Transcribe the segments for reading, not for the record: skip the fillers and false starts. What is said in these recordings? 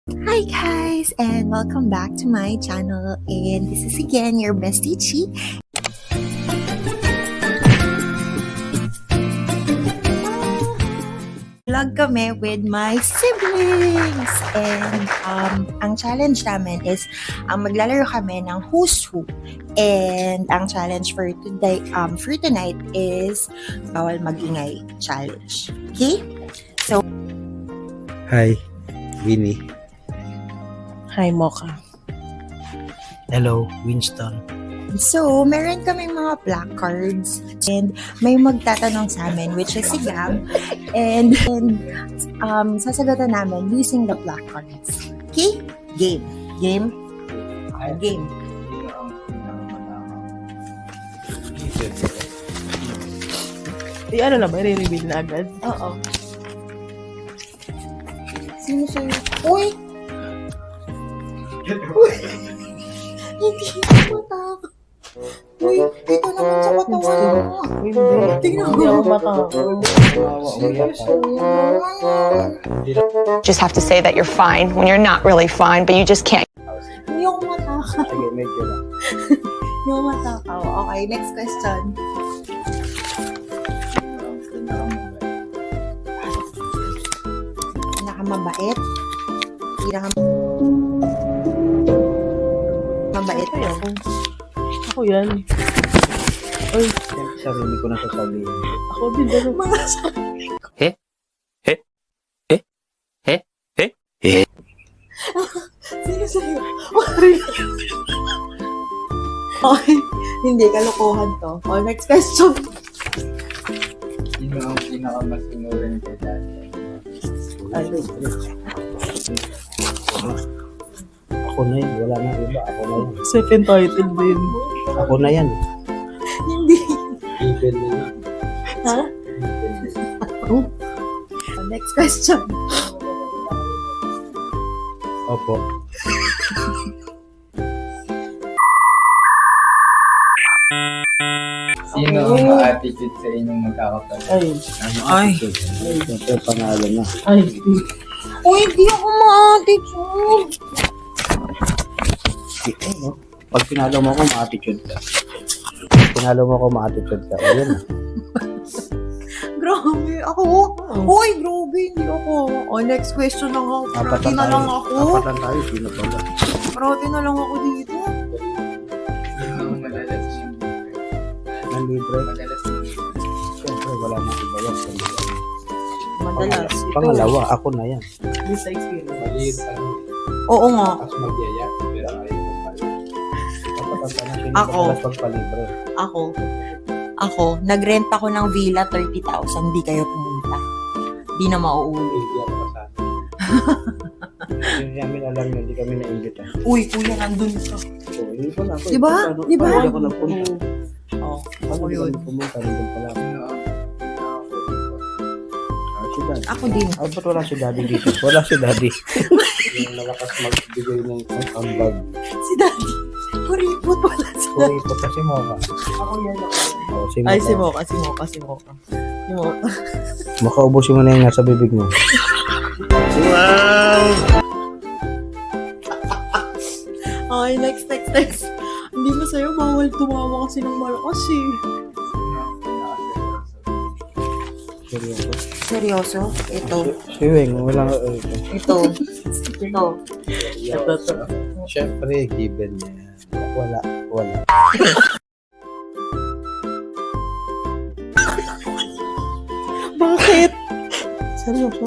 Hi guys, and welcome back to my channel. And this is again your bestie Chi. Vlog kami with my siblings. And ang challenge namin is maglalaro kami ng Who's Who. And ang challenge for today, for tonight is bawal magingay challenge. Okay? So, Hi, Winnie. Hi, Mocha. Hello, Winston. So, meron kaming mga placards and may magtatanong sa amin, which is si Gab. And sasagutan namin using the placards. Okay? Game. Game? Game. Ano na ba? I-reveal na agad? Oo. Sino sa'yo? Uy! Uy! Hindi ako matakot. Uy, dito naman sa katawan mo. Hindi. Tingnan Hindi mo. ako matakot. Just have to say that you're fine when you're not really fine, but you just can't. Hindi ako matakot. Sige, medyo lang. Hindi ako matakot. Okay, next question. Pinakamabait? Mabait Ay, yun. ako yan. Uy, Sarili ko na sasabihin. ako din. Ano? Mga Sino sa'yo? Okay. Hindi, kalokohan to. Okay, next question. Sino ang pinakamasunurin kay dati? Ako na yun, wala na iba. Ako na yan. Self-entitled din. Ako na yan. Hindi. Even na yan. Ha? Next question. Opo. Sino ang ma-attitude sa inyong magkakapatid? Ay. Ito, panalo na. Ay. Uy, hindi ako ma-attitude. No? Pag pinalo mo ako, ma-attitude ka. Pag pinalo mo ako, ma-attitude ka. O, yun na. Grabe. Ako? Uy, grabe. Hindi ako. Oh, next question na nga. Parati na lang ako. Apat lang tayo. Sino pa ba? Parati na lang ako dito. Sino ang madalas yung Nang libre. madalas yung Siyempre, wala na iba yan. Madalas. Ito. Pangalawa, ako na yan. This experience. maliit ano, Oo nga. tapos magyaya, pero ayaw mo pa rin. Dapat ang tanong, sino Ako. madalas magpalibre? Ako, nagrent ako ng villa 30,000. Hindi kayo pumunta. Di na mauuli. Hindi ako kasama. Hindi namin alam na hindi kami na-invita. Uy, kuya, nandun ka. So, hindi ko na ako. Diba? Diba? Paano ako nagpunta? Oh, Paano ako ako yun. pumunta? Nandun pala. Sino ang pinakakulit? Si Daddy. Ako din. Ba't wala si Daddy dito? Wala si Daddy. Yung malakas magbigay ng ambag. Si Daddy. Kuripot wala si Daddy. Kuripot kasi mo ka. Ako yan ako. O, si Ay, si Mocha. Mocha. Si Mocha. Makaubusin mo na yung nasa bibig mo. Okay, next. Hindi mo sa'yo, bawal tumawa kasi ng malakas eh. Sino ang pinakaseryoso? Seryoso. Seryoso? Ito. Si Weng, wala nga. Ito. Ito. Ito. Siyempre, given niya. Wala. Bakit? Seryoso?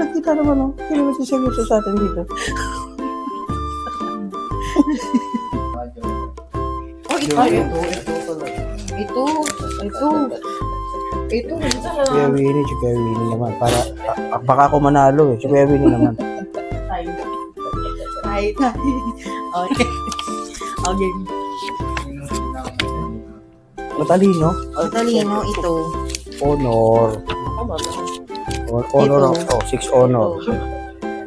Kita naman oh. Hindi naman si seryoso sa atin dito. Radyo. Oh, ito. Ito. Kuya Winnie, si Kuya Winnie naman. Para, baka ako manalo eh. Si Kuya Winnie naman. Hi. Okay. Okay. Sino ang pinakaseryoso? Matalino. Talino, ito. Honor. Honor Ito. ako. 6 honor.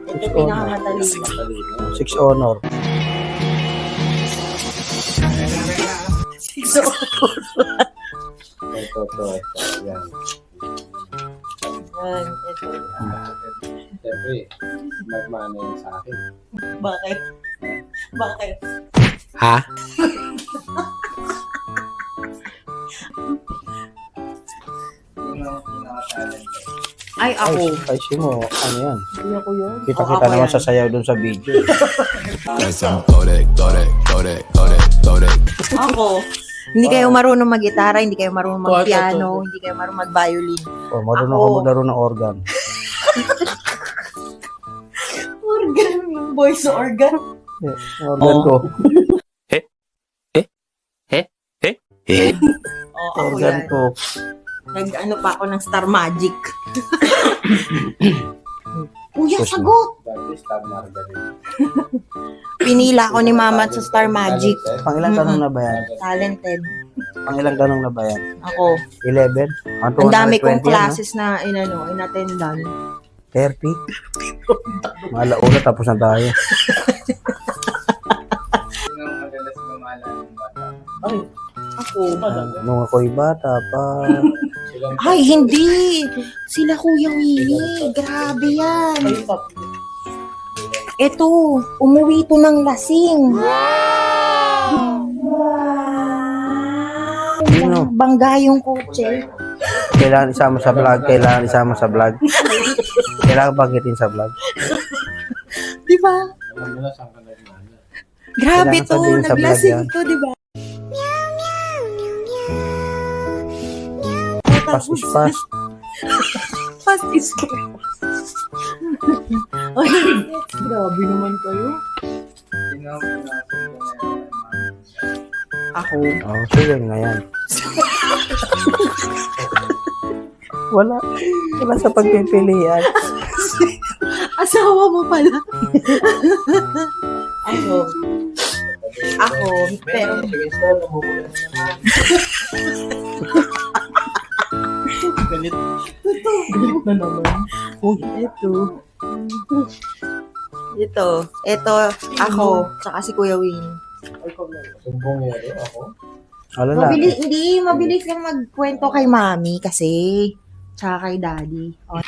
Ito pinakamatalino. 6 honor. Ito. Yan. Yan, ito. Siyempre, nagmana yun sa akin. Bakit? Bakit? Ha? Sino ang pinaka-talent? Ay, ako. Ay, sino? Ano yan? Hindi ako yun. Kita-kita Ako naman yan. sa sayaw dun sa video. Ako. Hindi kayo marunong mag-gitara, hindi kayo marunong mag-piano, hindi kayo marunong mag-violin. Oh, marunong Ako. ako maglaro ng organ. Organ, yung voice organ. Organ ko. Oh, ako Organ yan. ko. Nag-ano pa ako ng Star Magic. Kuya, Push mo. sagot! Dati Star Margarine. Pinila ako ni Mama sa Star Magic. Pangilang tanong na ba yan? Talented. Pangilang tanong na ba yan? Ako. 11? Ang dami kong 220 yan, classes na inattendan. no? 30? Malauna tapos na tayo. Sino ang madalas gumala ng bata? Ay, Ako. Nung ako'y bata pa. Silang Ay, hindi! Sila Kuya Willie. Grabe yan. ay, top. Ito, umuwi to ng lasing. Sino? Bangga yung kotse. Kailangan isama sa vlog. Kailangan isama sa vlog. Kailangan banggitin sa vlog. Di ba? alam mo na saan ka nagmana. Grabe Kailangan to. sabihin sa vlog Naglasing yan. to, di ba? Fast is fast. Fast is Ay, grabe naman kayo. Sino ang pinaka-pinaka ng Ako. Oh, sige nga yan. Wala. Wala sa pagpipilian. Asawa mo pala. Ako. Ako. Pero, Sige, Star, namumula na naman. Galit. Galit na naman. uy, ito, ako, tsaka si Kuya Win. Sumbong yero ako. Wala na. Mabilis lang magkwento kay Mami kasi, tsaka kay Daddy. O,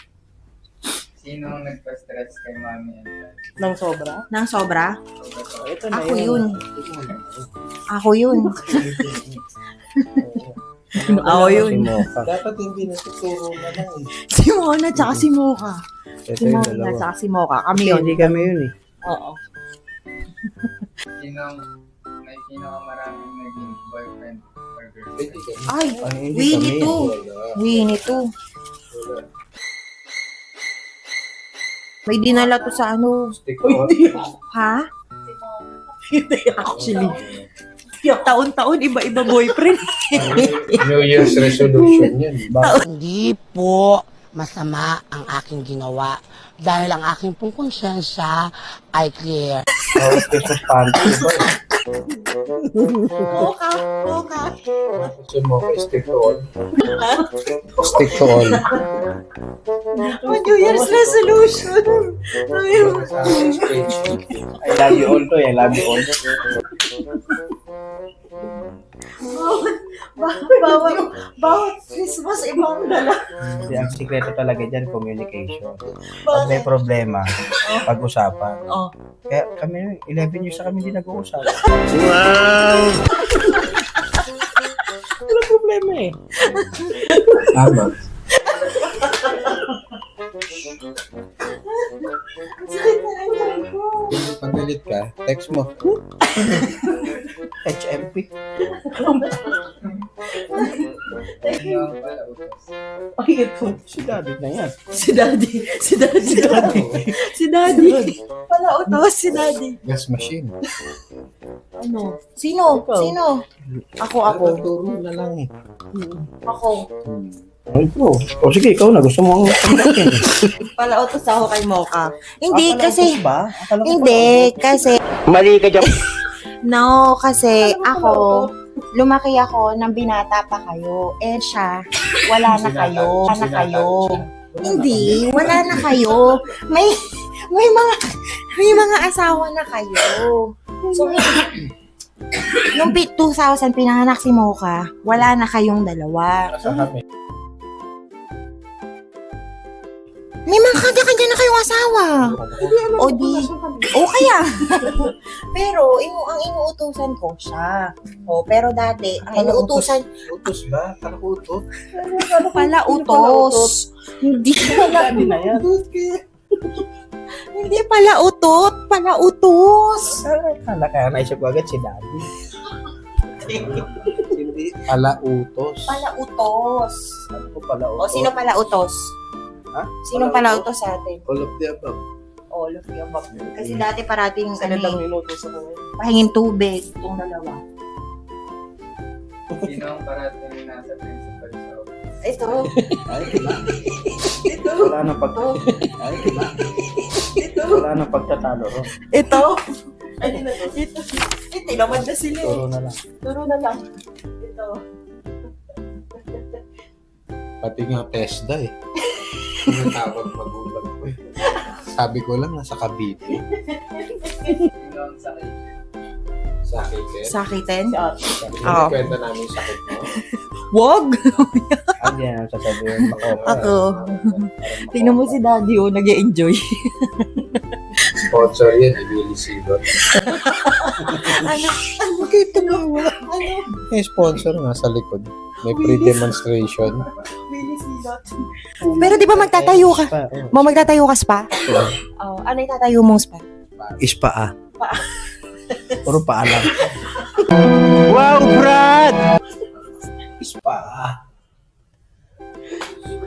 Sino ang nagpa-stress kay Mami and Dad? Nang sobra? nang sobra, Oh, ito na ako yun. Ako yun. Ako Si yun. Mocha. Dapat hindi natuturo na lang eh. Si Mona tsaka si Mocha. Ito Si yung Mona dalawa. tsaka si Mocha. Kami Kasi yun. hindi kami yun eh. Oo. May pinakamaraming naging boyfriend or girlfriend? Ay, Ay, hindi Winnie kami. to. Winnie to. May dinala to sa ano. Stick Uy, on. hindi. Ha? Hindi, actually. Taon-taon, iba-iba boyfriend. New Year's resolution yan. Hindi po masama ang aking ginawa dahil ang aking pong konsyensya ay clear. Oh, pesos panty, diba? Mocha. Gusto mo, stick to all. Stick to all. New Year's resolution. Sa akin, stage. I love you all to eh. I love you all. Bawat Christmas, ibang dala. Hindi, ang sikreto talaga dyan, communication. Pag may problema, pag-usapan. Oh. Kaya kami, 11 years na kami hindi nag-uusap. Wala problema eh. Tama. Pag galit ka, text mo. HMP. Sino ang palautos? Ay, ito. Si daddy na yan. Si Daddy. Pala utos, si Daddy. Gas machine. Ano? Sino? Ikaw. Sino? Ako. Turo na lang eh. Ako. Ay, bro. O sige, ikaw na. Gusto mo ang pagkakin. Pala utos ako kay Mocha. Hindi Akala kasi... utos ba? Akala ko Hindi, kasi... Mali ka dyan. No, kasi ako... Lumaki ako nang binata pa kayo. Eh siya, wala na kayo. Wala na kayo. Hindi, wala na kayo. May mga asawa na kayo. So, nung 2000 pinanganak si Mocha, wala na kayong dalawa. Sa kami. May mga kanya-kanya na kayong asawa. O di, o kaya. Pero, ang inuutusan ko siya. O, pero dati, ang inuutusan, Utos ba? Parang utot. pala utos. Hindi pala, Hindi na yan. hindi pala utot, pala utos. Kala kaya naisip ko agad si Daddy. Hindi. Pala utos. Pala utos. Ano ko pala O, sino pala utos? Ha? Sino pala utos sa atin? All of the above. All of the above. Kasi dati parating Sila lang inutusan ko ngayon. pahingin tubig, itong dalawa. Sino ang parating nasa principal sa office? Ito. Ay, kila. Wala nang Ay, kila. Wala nang pagtatalo ro. Ito. Ay, hindi na to. Ito. Ito, naman na sila. Turo na lang. Turo na lang. Ito. Pati nga TESDA eh. Tinatawag magulang ko eh. Sabi ko lang, nasa Cavite. Sino ang sakit? Sakit eh? Sakitin? Si ate. Sabi Oo. ko, kwenta namin yung sakit mo. Wag. Ano yan ang sasabihin mo? Ako. Tingnan mo si Daddy, oh, nag-e-enjoy. Sponsor yan, Billy Silver. Ano? Bakit tumawa? Ano? May sponsor nga sa likod. May pre-demonstration. Billy Silot. Pero di ba magtatayo ka? Magtatayo ka spa? Oh, ano yung tatayo mong spa? Ispa Paa. Puro paa lang. Ispa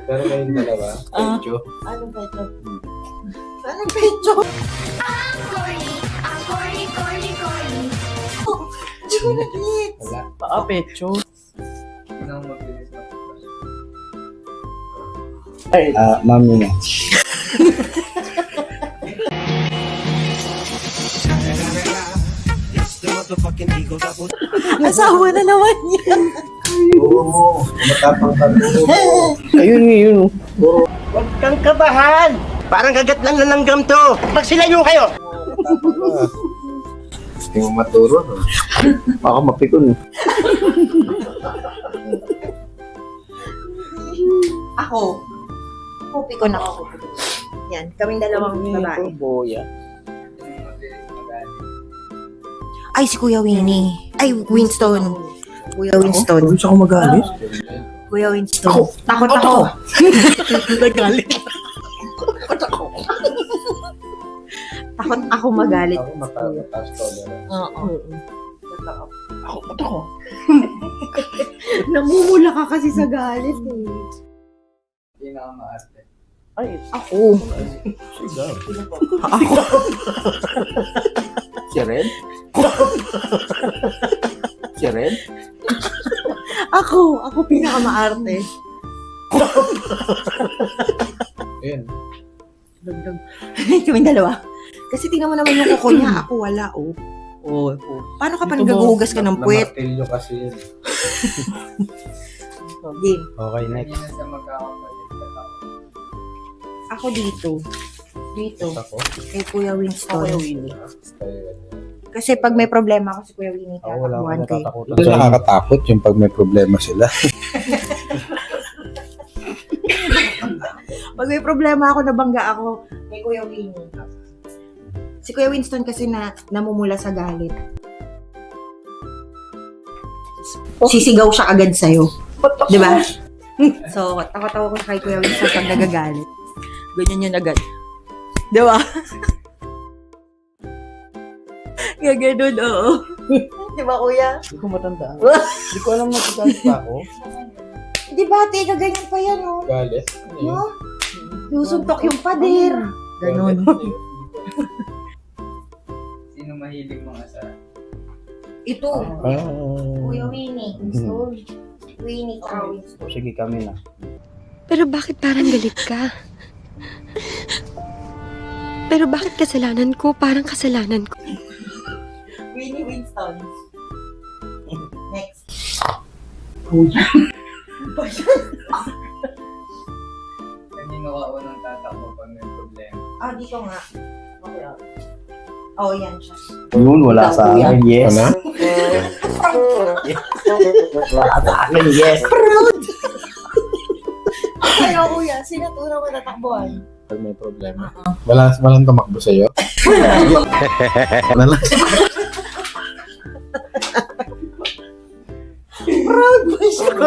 Pero kayong dalawa, Ah. medyo. Anong pecho? Anong pecho? Juliet! Wala. Paa, pecho. Anong mabilis na Ay, Mami na. Asawa na naman yan. Turo mo. Matapang ka turo mo. Ayun yun. Huwag kang kabahan! Parang kagat lang ng langgam to! Magsilayo kayo! Hindi mo maturo, no? Baka mapikon. Ako. Kopi ko na ako. Yan, kaming dalawang babae. Boya. Ay, si Kuya Winnie. Ay, Winston. Kuya Winston. Gusto ko magalit. Kuya Winston. Takot ako. nagalit. Takot ako magalit. Ako mataas tolerance. Oo. Ako, ba't ako? Namumula ka kasi sa galit eh. Pinakamaarte. Ay, Ako. Sigaw. Ako. Si Red? Si Red? Ako. Ako pinakamaarte. Ayun. Dagdag. Kaming dalawa. Kasi tingnan mo naman yung kuko niya. Ako wala, oh. Oh. Paano ka pa Ito mo, nagagugas ka ng puwet? Namartilyo kasi yun. Game. Okay, next. Hindi na siya magkakapalit. Ako dito. Dito. Ako? Kay Kuya Winston. Kuya Winnie. Kasi pag may problema ako si Kuya Winnie, Ako wala tatakbuhan akong kayo. natatakot. Ito nakakatakot yung pag may problema sila. Pag may problema ako, nabangga ako kay Kuya Winnie. Si Kuya Winston kasi namumula sa galit. Sisigaw siya agad sa'yo. Di ba? So, tawa-tawa ko kay Kuya Winston pag nagagalit. Ganyan yun agad. Di ba? Gaganon, oo. Di ba, Kuya? Hindi ko matandaan. Hindi ko alam magagalit pa ako. Di ba, te, gaganyan pa yan, oh. Galit? Ano yun? No? Susuntok yung pader. Ganon. Galit? Sino mahilig mga asa? Ito. Kuya Winnie. Mhm. Winnie or Winston. Sige kami na. Pero bakit parang galit ka? Pero bakit kasalanan ko? Parang kasalanan ko. Winnie Winston. Next. Kanino ka unang tatakbo pag may problema? Ah, dito nga. Okay. Oh, yan siya. Yun, wala sa akin. Yes. Ano? Wala sa akin. Yes. Proud! Ayaw, Kuya. Sino tunang matatakbuhan? Pag may problema. Walang tumakbo sa'yo? Wala lang.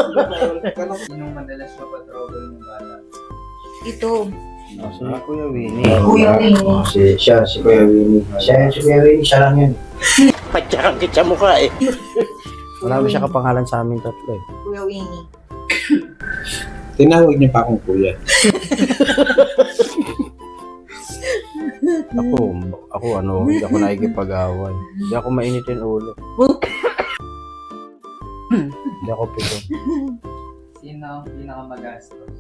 Sinong madalas mapatrobol ng bata? Ito. Si Kuya Winnie. Kuya Winnie. Si Kuya Winnie. Si Kuya Winnie, siya lang yun. Patsakakit sa mukha eh. Wala ba siya kapangalan sa amin tatlo eh. Kuya Winnie. Tinawag niyo pa akong kuya. Ako hindi ako nakikipag-away. Hindi ako mainitin ulo. Hindi ako pito. Sino ang pinakamagastos?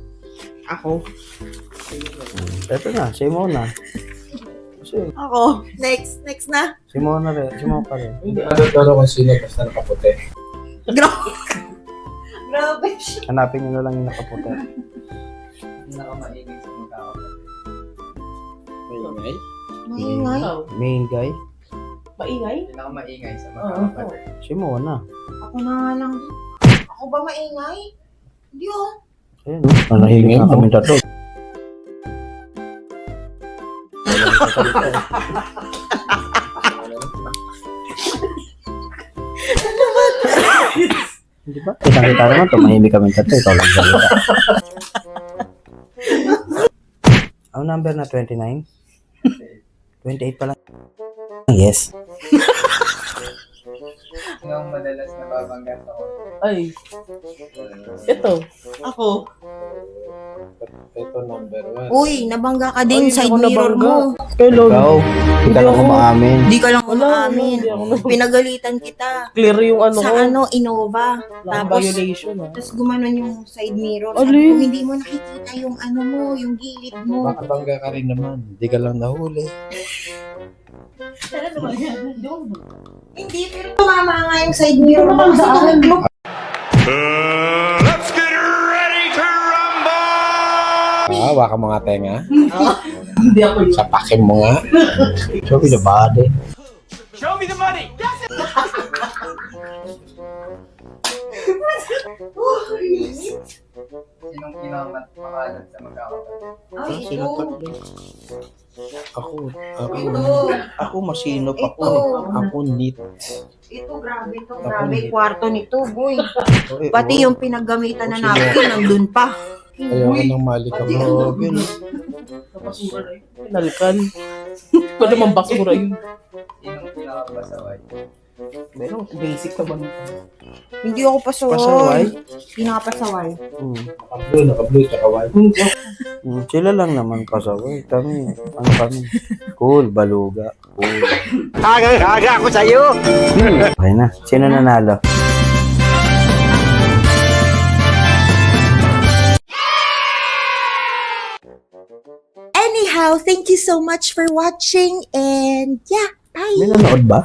Ako. Ito na, si Mona. Kasi, Ako. Next na. si Mona rin. Si Mona pa rin. Hindi ano kung sino basta nakaputi. Grabe siya. Hanapin niyo na lang yung nakaputi. Pinakamaingay sa magkakapatid. Maingay? Maingay. Main guy, Pinakamaingay sa magkakapatid. si Mona. Ako na nga lang. Ako ba maingay? Hindi oh. Ayun, nanahingay na kami tatlo. Di ba? Kita-kita naman, tumahimik kami tatlo. Ikaw lang salita. Ang number na 29? 28 pala. Yes. Sino ang madalas nababangga sa auto? Ay, ito. Ako. Ito number 1. Uy, nabangga ka din. Ay, Side ako mirror nabangga. mo. Kailan? Ikaw, hindi ka lang umaamin. Hindi ka lang Wala, umaamin. hindi ako na- Pinagalitan kita. Clear yung ano Sa ko. Innova. Tapos, Violation ah. tapos gumanon yung side mirror. Sabi Alin? ko, hindi mo nakikita yung ano mo, yung gilid mo. Baka bangga ka rin naman. Hindi ka lang nahuli. Hindi, pero tumama nga yung side mirror mo. Saan? Hawa ka mga tenga. Hindi ako yun. Sapakin mo nga. Show me the body. Sinong pinakamakalat sa magkakapatid? Ay, Sino ito. tatlo? Ito. Ako masinop ako Ito. eh. Ako neat. Ito, grabe to. Ako Grabe, hindi. kwarto nito, boy. Eh, Pati oh. yung pinaggamitan na napkin, nandun pa. Ayaw ko ng mali ka mo. Grabe, no? Basura na yun. Pinalkan. Wala naman basura yun. Sinong pinakapasaway? Meron, basic naman. Hindi ako pasaway. Pasaway? Pinakapasaway. Naka-blue, tsaka white. Sila lang naman pasaway. Kami, ano kami? Cool, baluga. Cool. Aga ako sa'yo! Okay na. Sino nanalo? Anyhow, thank you so much for watching and yeah, bye! May nanood ba?